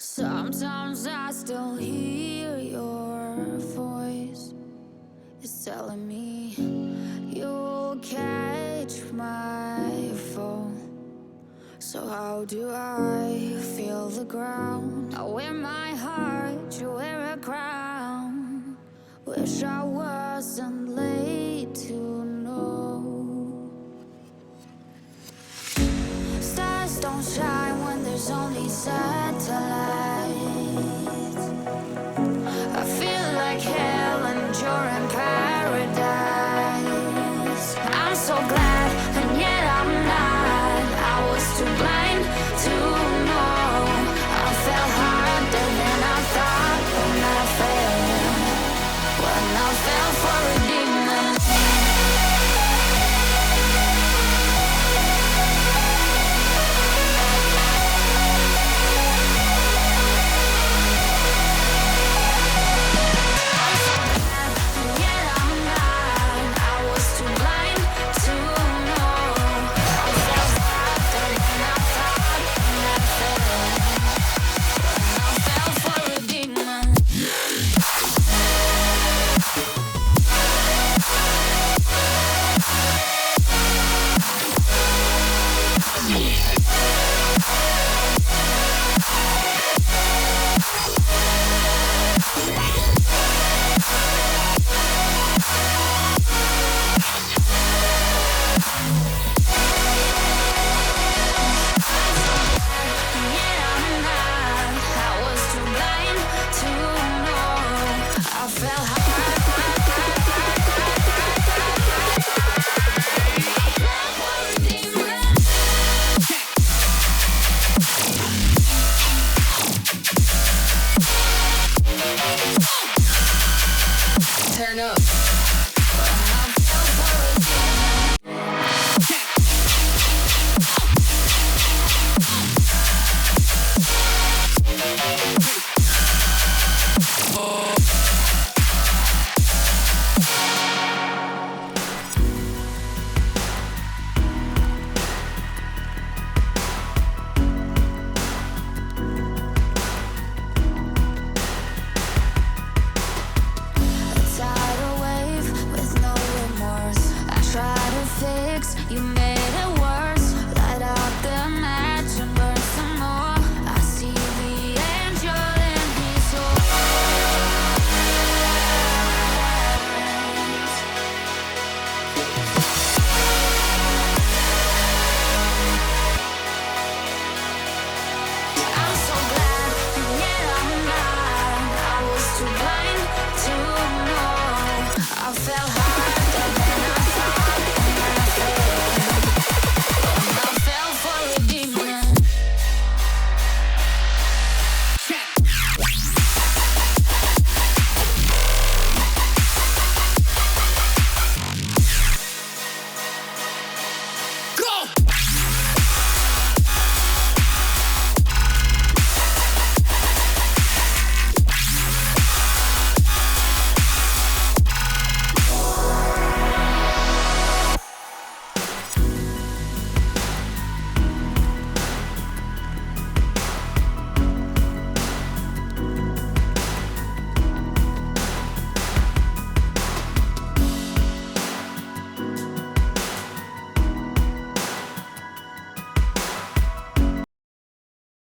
Sometimes I still hear your voice. It's telling me you'll catch my fall. So how do I feel the ground? I wear my heart, you wear a crown. Wish I wasn't late to know. Stars don't shine when there's only satellites. I feel like hell and you're in paradise. I'm so glad and yet I'm not. I was too blind to know. I fell harder than I thought when I fell for a demon. Turn up.